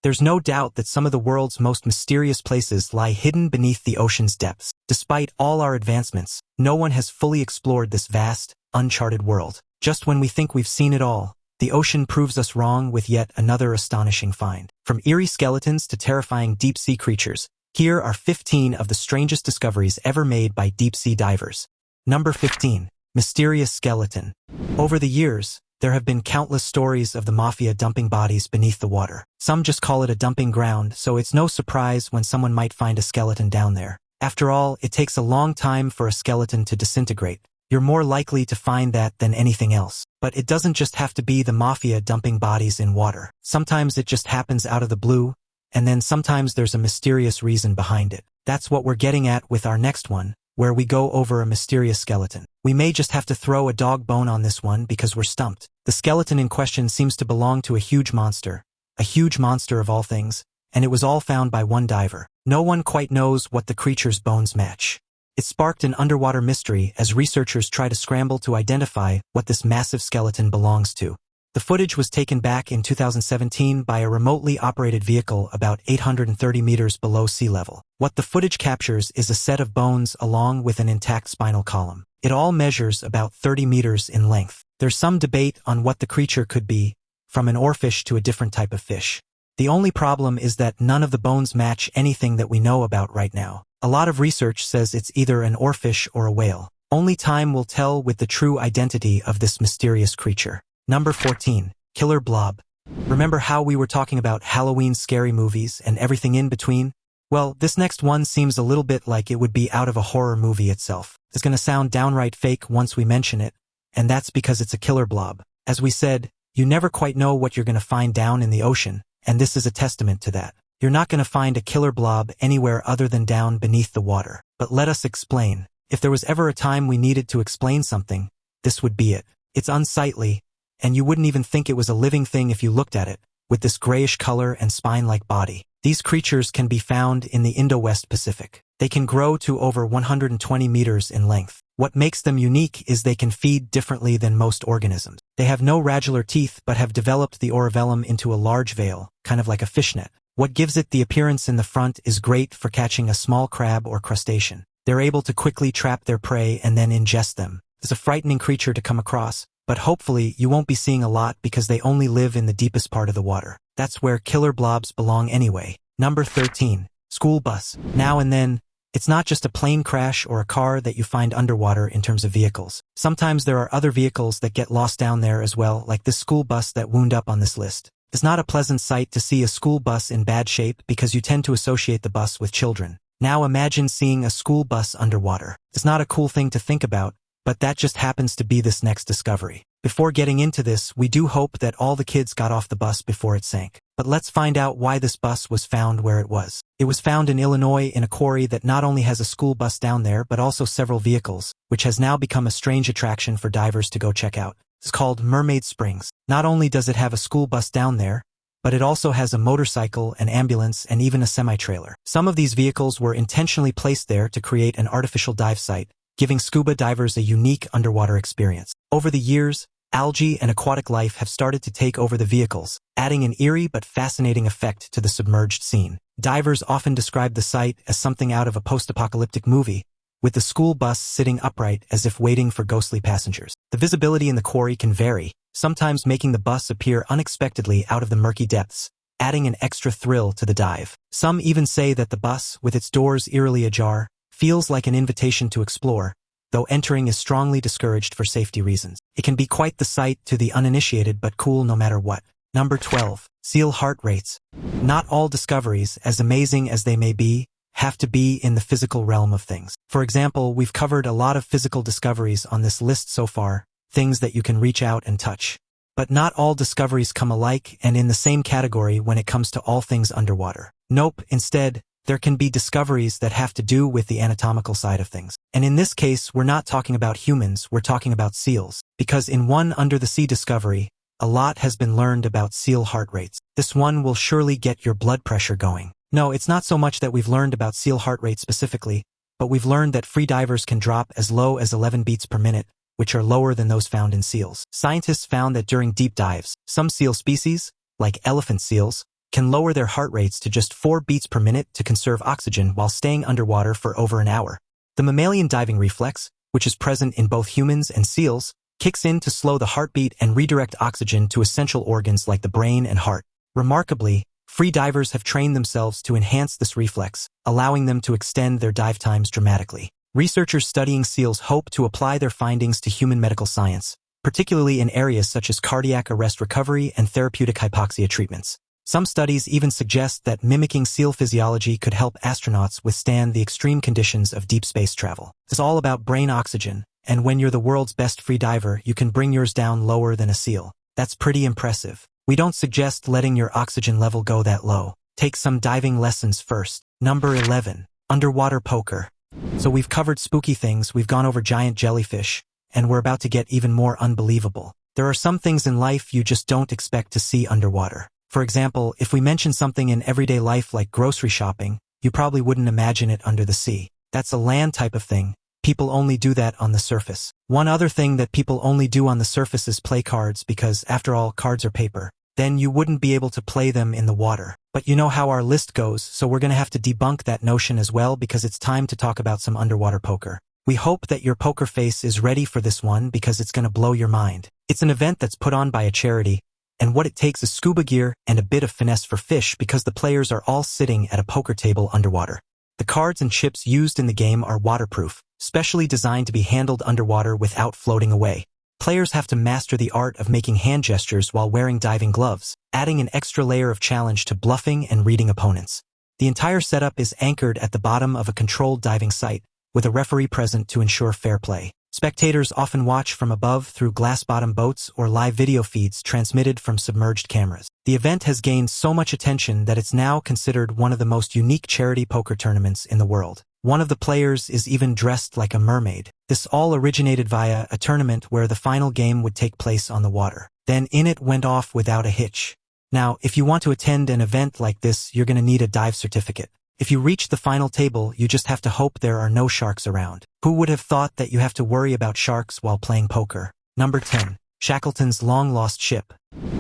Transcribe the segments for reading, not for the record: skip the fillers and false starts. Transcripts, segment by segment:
There's no doubt that some of the world's most mysterious places lie hidden beneath the ocean's depths. Despite all our advancements, no one has fully explored this vast, uncharted world. Just when we think we've seen it all, the ocean proves us wrong with yet another astonishing find. From eerie skeletons to terrifying deep-sea creatures, here are 15 of the strangest discoveries ever made by deep-sea divers. Number 15. Mysterious skeleton. Over the years, there have been countless stories of the mafia dumping bodies beneath the water. Some just call it a dumping ground, so it's no surprise when someone might find a skeleton down there. After all, it takes a long time for a skeleton to disintegrate. You're more likely to find that than anything else. But it doesn't just have to be the mafia dumping bodies in water. Sometimes it just happens out of the blue, and then sometimes there's a mysterious reason behind it. That's what we're getting at with our next one, where we go over a mysterious skeleton. We may just have to throw a dog bone on this one because we're stumped. The skeleton in question seems to belong to a huge monster of all things, and it was all found by one diver. No one quite knows what the creature's bones match. It sparked an underwater mystery as researchers try to scramble to identify what this massive skeleton belongs to. The footage was taken back in 2017 by a remotely operated vehicle about 830 meters below sea level. What the footage captures is a set of bones along with an intact spinal column. It all measures about 30 meters in length. There's some debate on what the creature could be, from an oarfish to a different type of fish. The only problem is that none of the bones match anything that we know about right now. A lot of research says it's either an oarfish or a whale. Only time will tell with the true identity of this mysterious creature. Number 14. Killer blob. Remember how we were talking about Halloween scary movies and everything in between? Well, this next one seems a little bit like it would be out of a horror movie itself. It's going to sound downright fake once we mention it, and that's because it's a killer blob. As we said, you never quite know what you're going to find down in the ocean, and this is a testament to that. You're not going to find a killer blob anywhere other than down beneath the water. But let us explain. If there was ever a time we needed to explain something, this would be it. It's unsightly, and you wouldn't even think it was a living thing if you looked at it, with this grayish color and spine-like body. These creatures can be found in the Indo-West Pacific. They can grow to over 120 meters in length. What makes them unique is they can feed differently than most organisms. They have no radula teeth but have developed the orovellum into a large veil, kind of like a fishnet. What gives it the appearance in the front is great for catching a small crab or crustacean. They're able to quickly trap their prey and then ingest them. It's a frightening creature to come across, but hopefully you won't be seeing a lot because they only live in the deepest part of the water. That's where killer blobs belong anyway. Number 13. School bus. Now and then, it's not just a plane crash or a car that you find underwater in terms of vehicles. Sometimes there are other vehicles that get lost down there as well, like this school bus that wound up on this list. It's not a pleasant sight to see a school bus in bad shape because you tend to associate the bus with children. Now imagine seeing a school bus underwater. It's not a cool thing to think about, but that just happens to be this next discovery. Before getting into this, we do hope that all the kids got off the bus before it sank. But let's find out why this bus was found where it was. It was found in Illinois in a quarry that not only has a school bus down there but also several vehicles, which has now become a strange attraction for divers to go check out. It's called Mermaid Springs. Not only does it have a school bus down there, but it also has a motorcycle, an ambulance, and even a semi-trailer. Some of these vehicles were intentionally placed there to create an artificial dive site, giving scuba divers a unique underwater experience. Over the years, algae and aquatic life have started to take over the vehicles, adding an eerie but fascinating effect to the submerged scene. Divers often describe the site as something out of a post-apocalyptic movie, with the school bus sitting upright as if waiting for ghostly passengers. The visibility in the quarry can vary, sometimes making the bus appear unexpectedly out of the murky depths, adding an extra thrill to the dive. Some even say that the bus, with its doors eerily ajar, feels like an invitation to explore, though entering is strongly discouraged for safety reasons. It can be quite the sight to the uninitiated but cool no matter what. Number 12. Seal heart rates. Not all discoveries, as amazing as they may be, have to be in the physical realm of things. For example, we've covered a lot of physical discoveries on this list so far, things that you can reach out and touch. But not all discoveries come alike and in the same category when it comes to all things underwater. Nope, instead, there can be discoveries that have to do with the anatomical side of things. And in this case, we're not talking about humans, we're talking about seals. Because in one under-the-sea discovery, a lot has been learned about seal heart rates. This one will surely get your blood pressure going. No, it's not so much that we've learned about seal heart rate specifically, but we've learned that free divers can drop as low as 11 beats per minute, which are lower than those found in seals. Scientists found that during deep dives, some seal species, like elephant seals, can lower their heart rates to just 4 beats per minute to conserve oxygen while staying underwater for over an hour. The mammalian diving reflex, which is present in both humans and seals, kicks in to slow the heartbeat and redirect oxygen to essential organs like the brain and heart. Remarkably, free divers have trained themselves to enhance this reflex, allowing them to extend their dive times dramatically. Researchers studying seals hope to apply their findings to human medical science, particularly in areas such as cardiac arrest recovery and therapeutic hypoxia treatments. Some studies even suggest that mimicking seal physiology could help astronauts withstand the extreme conditions of deep space travel. It's all about brain oxygen, and when you're the world's best free diver, you can bring yours down lower than a seal. That's pretty impressive. We don't suggest letting your oxygen level go that low. Take some diving lessons first. Number 11. Underwater poker. So we've covered spooky things, we've gone over giant jellyfish, and we're about to get even more unbelievable. There are some things in life you just don't expect to see underwater. For example, if we mention something in everyday life like grocery shopping, you probably wouldn't imagine it under the sea. That's a land type of thing. People only do that on the surface. One other thing that people only do on the surface is play cards because, after all, cards are paper. Then you wouldn't be able to play them in the water. But you know how our list goes, so we're going to have to debunk that notion as well because it's time to talk about some underwater poker. We hope that your poker face is ready for this one because it's going to blow your mind. It's an event that's put on by a charity, and what it takes is scuba gear and a bit of finesse for fish because the players are all sitting at a poker table underwater. The cards and chips used in the game are waterproof, specially designed to be handled underwater without floating away. Players have to master the art of making hand gestures while wearing diving gloves, adding an extra layer of challenge to bluffing and reading opponents. The entire setup is anchored at the bottom of a controlled diving site, with a referee present to ensure fair play. Spectators often watch from above through glass-bottom boats or live video feeds transmitted from submerged cameras. The event has gained so much attention that it's now considered one of the most unique charity poker tournaments in the world. One of the players is even dressed like a mermaid. This all originated via a tournament where the final game would take place on the water. Then it went off without a hitch. Now, if you want to attend an event like this, you're going to need a dive certificate. If you reach the final table, you just have to hope there are no sharks around. Who would have thought that you have to worry about sharks while playing poker? Number 10. Shackleton's long-lost ship.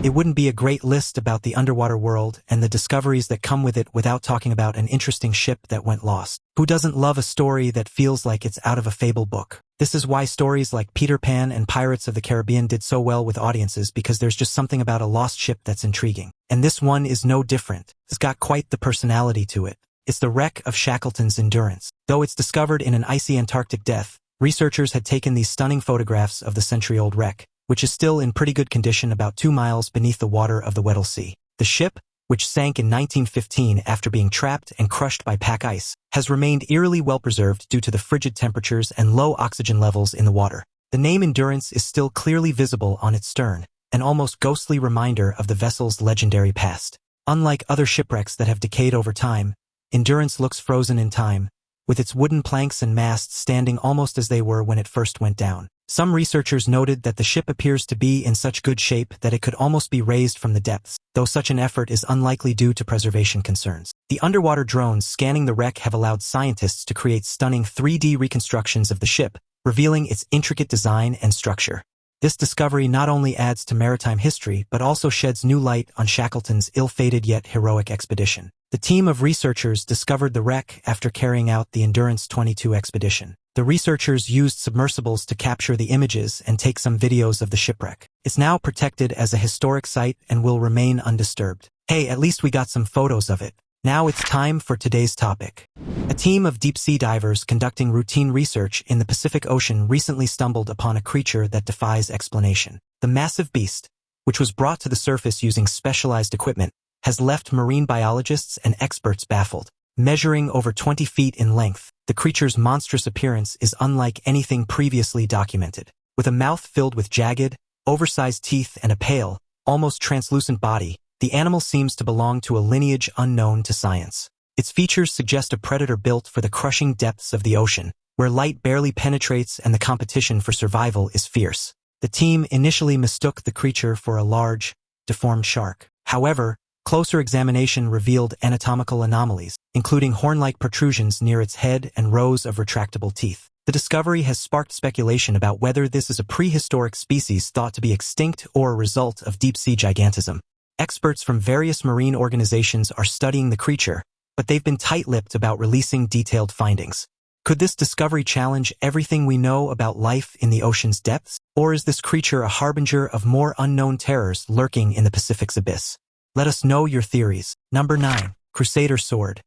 It wouldn't be a great list about the underwater world and the discoveries that come with it without talking about an interesting ship that went lost. Who doesn't love a story that feels like it's out of a fable book? This is why stories like Peter Pan and Pirates of the Caribbean did so well with audiences, because there's just something about a lost ship that's intriguing. And this one is no different. It's got quite the personality to it. It's the wreck of Shackleton's Endurance. Though it's discovered in an icy Antarctic depth, researchers had taken these stunning photographs of the century-old wreck, which is still in pretty good condition about 2 miles beneath the water of the Weddell Sea. The ship, which sank in 1915 after being trapped and crushed by pack ice, has remained eerily well-preserved due to the frigid temperatures and low oxygen levels in the water. The name Endurance is still clearly visible on its stern, an almost ghostly reminder of the vessel's legendary past. Unlike other shipwrecks that have decayed over time, Endurance looks frozen in time, with its wooden planks and masts standing almost as they were when it first went down. Some researchers noted that the ship appears to be in such good shape that it could almost be raised from the depths, though such an effort is unlikely due to preservation concerns. The underwater drones scanning the wreck have allowed scientists to create stunning 3D reconstructions of the ship, revealing its intricate design and structure. This discovery not only adds to maritime history but also sheds new light on Shackleton's ill-fated yet heroic expedition. The team of researchers discovered the wreck after carrying out the Endurance 22 expedition. The researchers used submersibles to capture the images and take some videos of the shipwreck. It's now protected as a historic site and will remain undisturbed. Hey, at least we got some photos of it. Now it's time for today's topic. A team of deep-sea divers conducting routine research in the Pacific Ocean recently stumbled upon a creature that defies explanation. The massive beast, which was brought to the surface using specialized equipment, has left marine biologists and experts baffled. Measuring over 20 feet in length, the creature's monstrous appearance is unlike anything previously documented. With a mouth filled with jagged, oversized teeth and a pale, almost translucent body, the animal seems to belong to a lineage unknown to science. Its features suggest a predator built for the crushing depths of the ocean, where light barely penetrates and the competition for survival is fierce. The team initially mistook the creature for a large, deformed shark. However, closer examination revealed anatomical anomalies, including horn-like protrusions near its head and rows of retractable teeth. The discovery has sparked speculation about whether this is a prehistoric species thought to be extinct or a result of deep-sea gigantism. Experts from various marine organizations are studying the creature, but they've been tight-lipped about releasing detailed findings. Could this discovery challenge everything we know about life in the ocean's depths? Or is this creature a harbinger of more unknown terrors lurking in the Pacific's abyss? Let us know your theories. Number 9. Crusader Sword.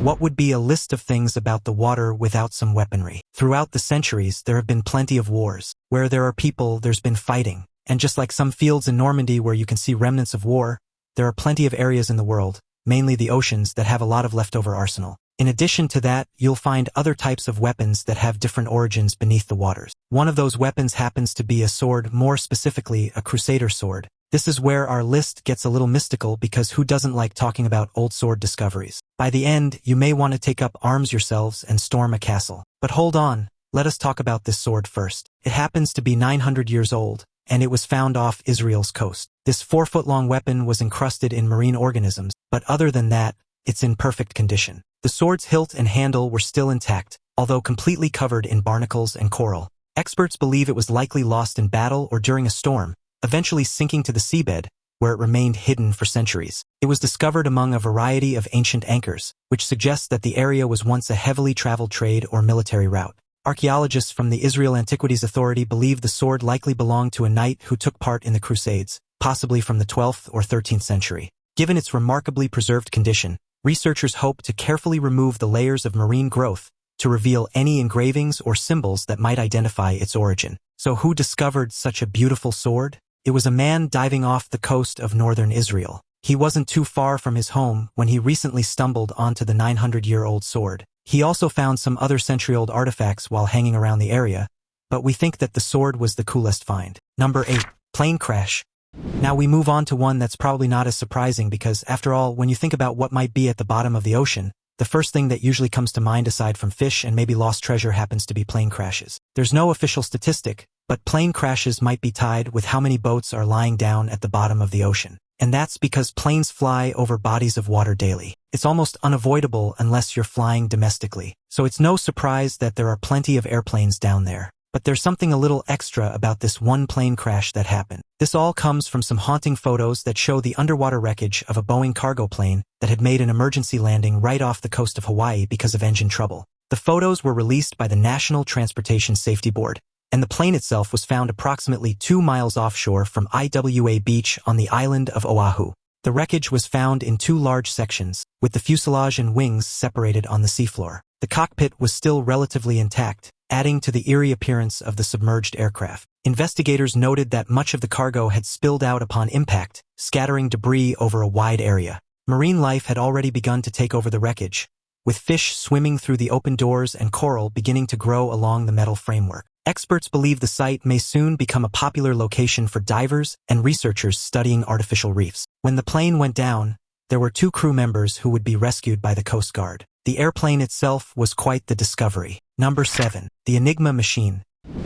What would be a list of things about the water without some weaponry? Throughout the centuries, there have been plenty of wars. Where there are people, there's been fighting. And just like some fields in Normandy where you can see remnants of war, there are plenty of areas in the world, mainly the oceans, that have a lot of leftover arsenal. In addition to that, you'll find other types of weapons that have different origins beneath the waters. One of those weapons happens to be a sword, more specifically a Crusader sword. This is where our list gets a little mystical because who doesn't like talking about old sword discoveries? By the end, you may want to take up arms yourselves and storm a castle. But hold on, let us talk about this sword first. It happens to be 900 years old, and it was found off Israel's coast. This 4-foot-long weapon was encrusted in marine organisms, but other than that, it's in perfect condition. The sword's hilt and handle were still intact, although completely covered in barnacles and coral. Experts believe it was likely lost in battle or during a storm, eventually sinking to the seabed, where it remained hidden for centuries. It was discovered among a variety of ancient anchors, which suggests that the area was once a heavily traveled trade or military route. Archaeologists from the Israel Antiquities Authority believe the sword likely belonged to a knight who took part in the Crusades, possibly from the 12th or 13th century. Given its remarkably preserved condition, researchers hope to carefully remove the layers of marine growth to reveal any engravings or symbols that might identify its origin. So who discovered such a beautiful sword? It was a man diving off the coast of northern Israel. He wasn't too far from his home when he recently stumbled onto the 900-year-old sword. He also found some other century-old artifacts while hanging around the area, but we think that the sword was the coolest find. Number 8. Plane crash. Now we move on to one that's probably not as surprising because, after all, when you think about what might be at the bottom of the ocean, the first thing that usually comes to mind aside from fish and maybe lost treasure happens to be plane crashes. There's no official statistic, but plane crashes might be tied with how many boats are lying down at the bottom of the ocean. And that's because planes fly over bodies of water daily. It's almost unavoidable unless you're flying domestically. So it's no surprise that there are plenty of airplanes down there. But there's something a little extra about this one plane crash that happened. This all comes from some haunting photos that show the underwater wreckage of a Boeing cargo plane that had made an emergency landing right off the coast of Hawaii because of engine trouble. The photos were released by the National Transportation Safety Board, and the plane itself was found approximately 2 miles offshore from Iwa Beach on the island of Oahu. The wreckage was found in 2 large sections, with the fuselage and wings separated on the seafloor. The cockpit was still relatively intact, adding to the eerie appearance of the submerged aircraft. Investigators noted that much of the cargo had spilled out upon impact, scattering debris over a wide area. Marine life had already begun to take over the wreckage, with fish swimming through the open doors and coral beginning to grow along the metal framework. Experts believe the site may soon become a popular location for divers and researchers studying artificial reefs. When the plane went down, there were 2 crew members who would be rescued by the Coast Guard. The airplane itself was quite the discovery. Number 7. The Enigma machine.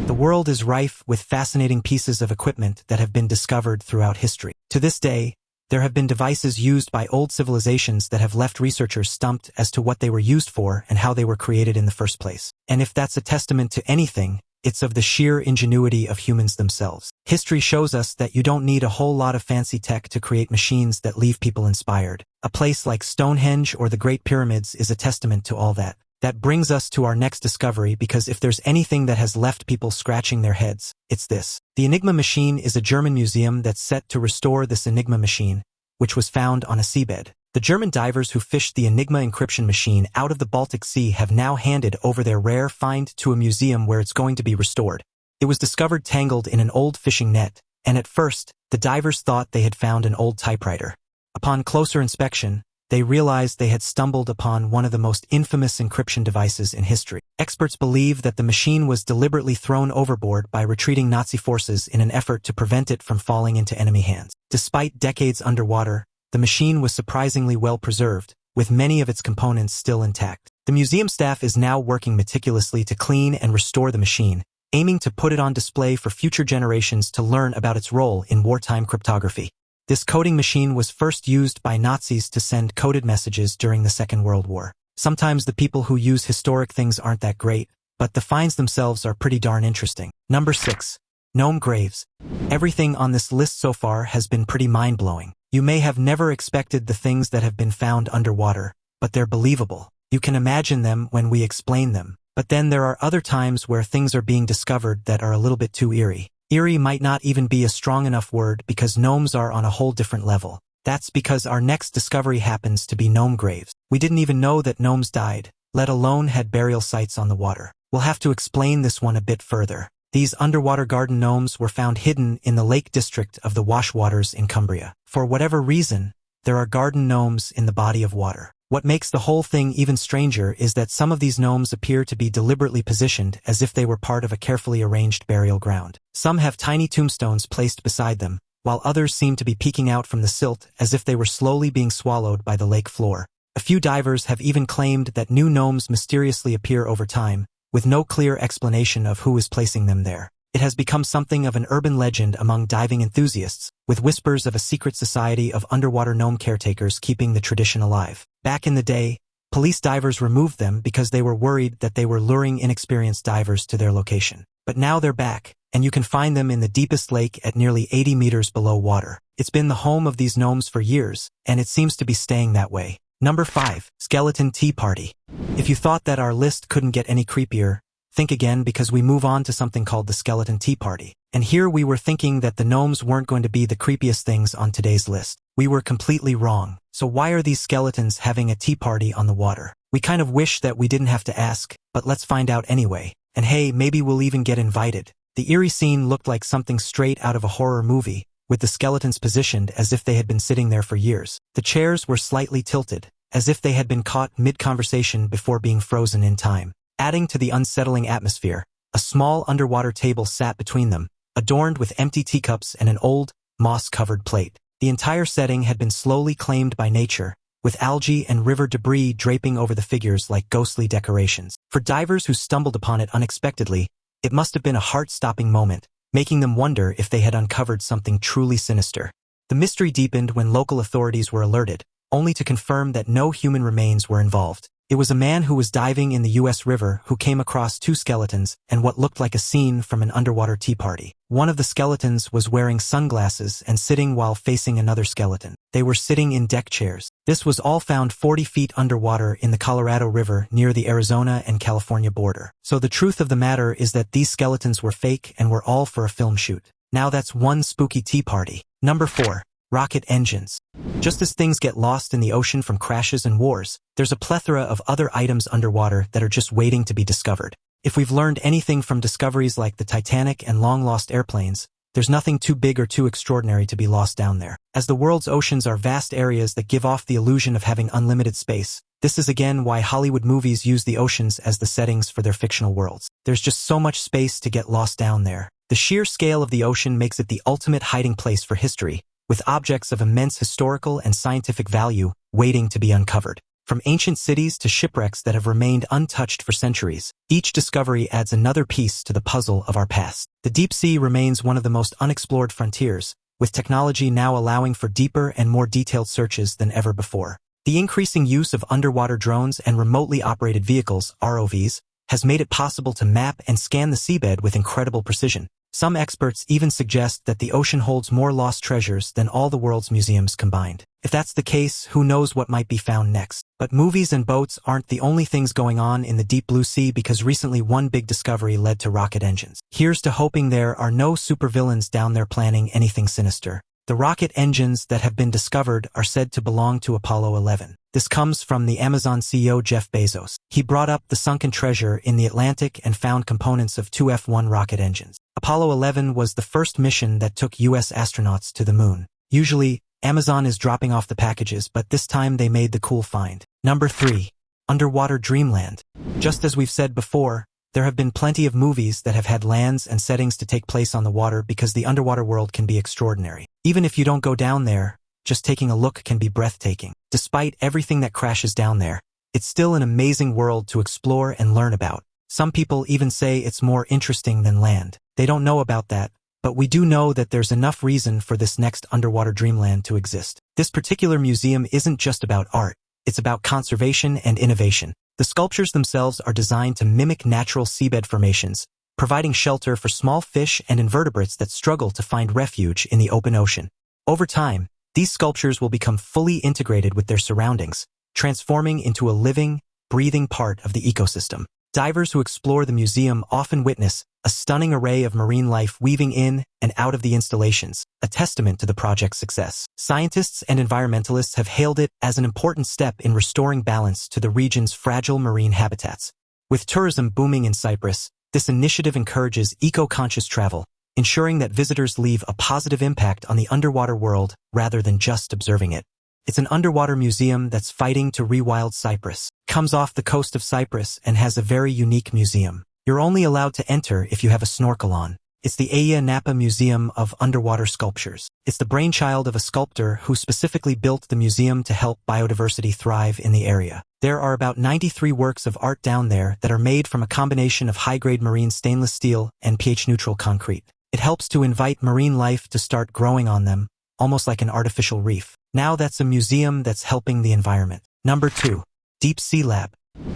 The world is rife with fascinating pieces of equipment that have been discovered throughout history. To this day, there have been devices used by old civilizations that have left researchers stumped as to what they were used for and how they were created in the first place. And if that's a testament to anything, it's of the sheer ingenuity of humans themselves. History shows us that you don't need a whole lot of fancy tech to create machines that leave people inspired. A place like Stonehenge or the Great Pyramids is a testament to all that. That brings us to our next discovery because if there's anything that has left people scratching their heads, it's this. The Enigma machine is a German museum that's set to restore this Enigma machine, which was found on a seabed. The German divers who fished the Enigma encryption machine out of the Baltic Sea have now handed over their rare find to a museum where it's going to be restored. It was discovered tangled in an old fishing net, and at first, the divers thought they had found an old typewriter. Upon closer inspection, they realized they had stumbled upon one of the most infamous encryption devices in history. Experts believe that the machine was deliberately thrown overboard by retreating Nazi forces in an effort to prevent it from falling into enemy hands. Despite decades underwater, the machine was surprisingly well preserved, with many of its components still intact. The museum staff is now working meticulously to clean and restore the machine, aiming to put it on display for future generations to learn about its role in wartime cryptography. This coding machine was first used by Nazis to send coded messages during the Second World War. Sometimes the people who use historic things aren't that great, but the finds themselves are pretty darn interesting. Number 6. Gnome graves. Everything on this list so far has been pretty mind-blowing. You may have never expected the things that have been found underwater, but they're believable. You can imagine them when we explain them. But then there are other times where things are being discovered that are a little bit too eerie. Eerie might not even be a strong enough word because gnomes are on a whole different level. That's because our next discovery happens to be gnome graves. We didn't even know that gnomes died, let alone had burial sites on the water. We'll have to explain this one a bit further. These underwater garden gnomes were found hidden in the Lake District of the Washwaters in Cumbria. For whatever reason, there are garden gnomes in the body of water. What makes the whole thing even stranger is that some of these gnomes appear to be deliberately positioned as if they were part of a carefully arranged burial ground. Some have tiny tombstones placed beside them, while others seem to be peeking out from the silt as if they were slowly being swallowed by the lake floor. A few divers have even claimed that new gnomes mysteriously appear over time, with no clear explanation of who is placing them there. It has become something of an urban legend among diving enthusiasts, with whispers of a secret society of underwater gnome caretakers keeping the tradition alive. Back in the day, police divers removed them because they were worried that they were luring inexperienced divers to their location. But now they're back, and you can find them in the deepest lake at nearly 80 meters below water. It's been the home of these gnomes for years, and it seems to be staying that way. Number 5. Skeleton Tea Party. If you thought that our list couldn't get any creepier, think again because we move on to something called the Skeleton Tea Party. And here we were thinking that the gnomes weren't going to be the creepiest things on today's list. We were completely wrong. So why are these skeletons having a tea party on the water? We kind of wish that we didn't have to ask, but let's find out anyway. And hey, maybe we'll even get invited. The eerie scene looked like something straight out of a horror movie, with the skeletons positioned as if they had been sitting there for years. The chairs were slightly tilted, as if they had been caught mid-conversation before being frozen in time. Adding to the unsettling atmosphere, a small underwater table sat between them, adorned with empty teacups and an old, moss-covered plate. The entire setting had been slowly claimed by nature, with algae and river debris draping over the figures like ghostly decorations. For divers who stumbled upon it unexpectedly, it must have been a heart-stopping moment, making them wonder if they had uncovered something truly sinister. The mystery deepened when local authorities were alerted, only to confirm that no human remains were involved. It was a man who was diving in the U.S. River who came across two skeletons and what looked like a scene from an underwater tea party. One of the skeletons was wearing sunglasses and sitting while facing another skeleton. They were sitting in deck chairs. This was all found 40 feet underwater in the Colorado River near the Arizona and California border. So the truth of the matter is that these skeletons were fake and were all for a film shoot. Now that's one spooky tea party. Number 4. Rocket engines. Just as things get lost in the ocean from crashes and wars, there's a plethora of other items underwater that are just waiting to be discovered. If we've learned anything from discoveries like the Titanic and long-lost airplanes, there's nothing too big or too extraordinary to be lost down there. As the world's oceans are vast areas that give off the illusion of having unlimited space, this is again why Hollywood movies use the oceans as the settings for their fictional worlds. There's just so much space to get lost down there. The sheer scale of the ocean makes it the ultimate hiding place for history, with objects of immense historical and scientific value waiting to be uncovered. From ancient cities to shipwrecks that have remained untouched for centuries, each discovery adds another piece to the puzzle of our past. The deep sea remains one of the most unexplored frontiers, with technology now allowing for deeper and more detailed searches than ever before. The increasing use of underwater drones and remotely operated vehicles, ROVs, has made it possible to map and scan the seabed with incredible precision. Some experts even suggest that the ocean holds more lost treasures than all the world's museums combined. If that's the case, who knows what might be found next? But movies and boats aren't the only things going on in the deep blue sea, because recently one big discovery led to rocket engines. Here's to hoping there are no supervillains down there planning anything sinister. The rocket engines that have been discovered are said to belong to Apollo 11. This comes from the Amazon CEO Jeff Bezos. He brought up the sunken treasure in the Atlantic and found components of two F-1 rocket engines. Apollo 11 was the first mission that took U.S. astronauts to the moon. Usually, Amazon is dropping off the packages, but this time they made the cool find. Number 3. Underwater Dreamland. Just as we've said before, there have been plenty of movies that have had lands and settings to take place on the water because the underwater world can be extraordinary. Even if you don't go down there, just taking a look can be breathtaking. Despite everything that crashes down there, it's still an amazing world to explore and learn about. Some people even say it's more interesting than land. They don't know about that, but we do know that there's enough reason for this next underwater dreamland to exist. This particular museum isn't just about art, it's about conservation and innovation. The sculptures themselves are designed to mimic natural seabed formations, providing shelter for small fish and invertebrates that struggle to find refuge in the open ocean. Over time, These sculptures will become fully integrated with their surroundings, transforming into a living, breathing part of the ecosystem. Divers who explore the museum often witness a stunning array of marine life weaving in and out of the installations, a testament to the project's success. Scientists and environmentalists have hailed it as an important step in restoring balance to the region's fragile marine habitats. With tourism booming in Cyprus, this initiative encourages eco-conscious travel, ensuring that visitors leave a positive impact on the underwater world rather than just observing it. It's an underwater museum that's fighting to rewild Cyprus. Comes off the coast of Cyprus and has a very unique museum. You're only allowed to enter if you have a snorkel on. It's the Aya Napa Museum of Underwater Sculptures. It's the brainchild of a sculptor who specifically built the museum to help biodiversity thrive in the area. There are about 93 works of art down there that are made from a combination of high-grade marine stainless steel and pH-neutral concrete. It helps to invite marine life to start growing on them, almost like an artificial reef. Now that's a museum that's helping the environment. Number 2. Deep Sea Lab.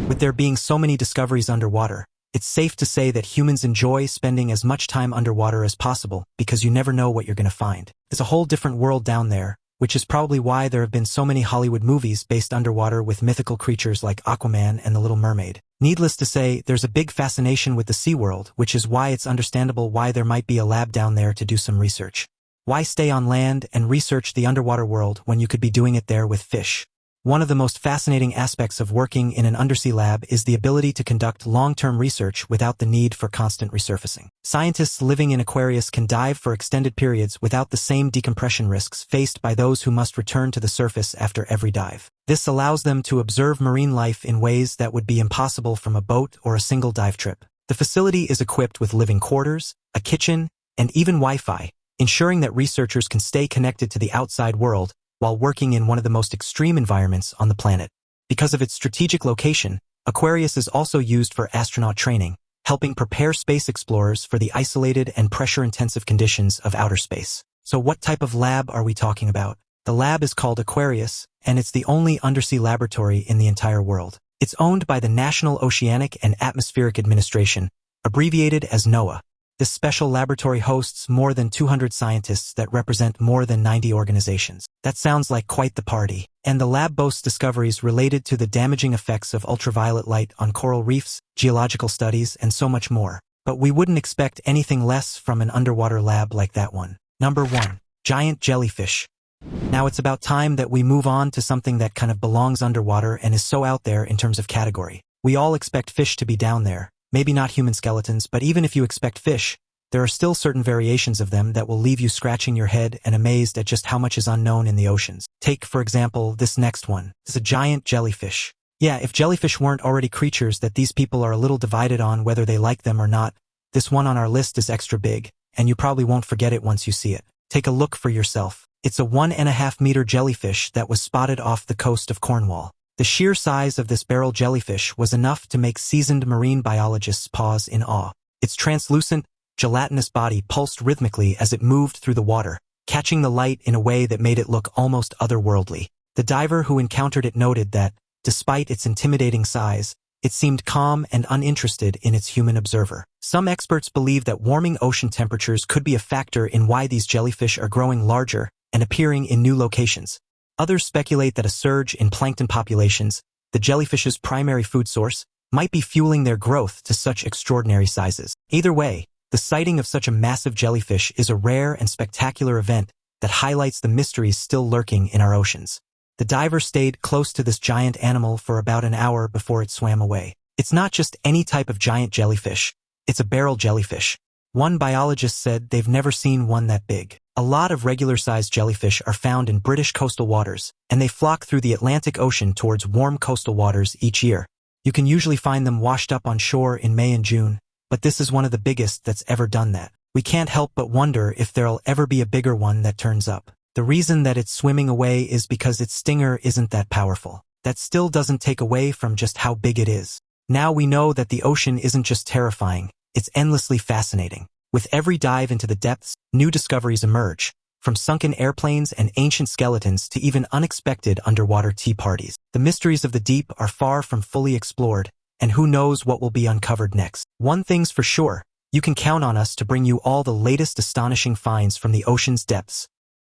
With there being so many discoveries underwater, it's safe to say that humans enjoy spending as much time underwater as possible because you never know what you're going to find. There's a whole different world down there, which is probably why there have been so many Hollywood movies based underwater with mythical creatures like Aquaman and the Little Mermaid. Needless to say, there's a big fascination with the SeaWorld, which is why it's understandable why there might be a lab down there to do some research. Why stay on land and research the underwater world when you could be doing it there with fish? One of the most fascinating aspects of working in an undersea lab is the ability to conduct long-term research without the need for constant resurfacing. Scientists living in Aquarius can dive for extended periods without the same decompression risks faced by those who must return to the surface after every dive. This allows them to observe marine life in ways that would be impossible from a boat or a single dive trip. The facility is equipped with living quarters, a kitchen, and even Wi-Fi, ensuring that researchers can stay connected to the outside world while working in one of the most extreme environments on the planet. Because of its strategic location, Aquarius is also used for astronaut training, helping prepare space explorers for the isolated and pressure-intensive conditions of outer space. So what type of lab are we talking about? The lab is called Aquarius, and it's the only undersea laboratory in the entire world. It's owned by the National Oceanic and Atmospheric Administration, abbreviated as NOAA. This special laboratory hosts more than 200 scientists that represent more than 90 organizations. That sounds like quite the party. And the lab boasts discoveries related to the damaging effects of ultraviolet light on coral reefs, geological studies, and so much more. But we wouldn't expect anything less from an underwater lab like that one. Number 1. Giant jellyfish. Now it's about time that we move on to something that kind of belongs underwater and is so out there in terms of category. We all expect fish to be down there. Maybe not human skeletons, but even if you expect fish, there are still certain variations of them that will leave you scratching your head and amazed at just how much is unknown in the oceans. Take, for example, this next one. It's a giant jellyfish. Yeah, if jellyfish weren't already creatures that these people are a little divided on whether they like them or not, this one on our list is extra big, and you probably won't forget it once you see it. Take a look for yourself. It's a 1.5-meter jellyfish that was spotted off the coast of Cornwall. The sheer size of this barrel jellyfish was enough to make seasoned marine biologists pause in awe. Its translucent, gelatinous body pulsed rhythmically as it moved through the water, catching the light in a way that made it look almost otherworldly. The diver who encountered it noted that, despite its intimidating size, it seemed calm and uninterested in its human observer. Some experts believe that warming ocean temperatures could be a factor in why these jellyfish are growing larger and appearing in new locations. Others speculate that a surge in plankton populations, the jellyfish's primary food source, might be fueling their growth to such extraordinary sizes. Either way, the sighting of such a massive jellyfish is a rare and spectacular event that highlights the mysteries still lurking in our oceans. The diver stayed close to this giant animal for about an hour before it swam away. It's not just any type of giant jellyfish, it's a barrel jellyfish. One biologist said they've never seen one that big. A lot of regular-sized jellyfish are found in British coastal waters, and they flock through the Atlantic Ocean towards warm coastal waters each year. You can usually find them washed up on shore in May and June, but this is one of the biggest that's ever done that. We can't help but wonder if there'll ever be a bigger one that turns up. The reason that it's swimming away is because its stinger isn't that powerful. That still doesn't take away from just how big it is. Now we know that the ocean isn't just terrifying, it's endlessly fascinating. With every dive into the depths, new discoveries emerge, from sunken airplanes and ancient skeletons to even unexpected underwater tea parties. The mysteries of the deep are far from fully explored, and who knows what will be uncovered next. One thing's for sure, you can count on us to bring you all the latest astonishing finds from the ocean's depths.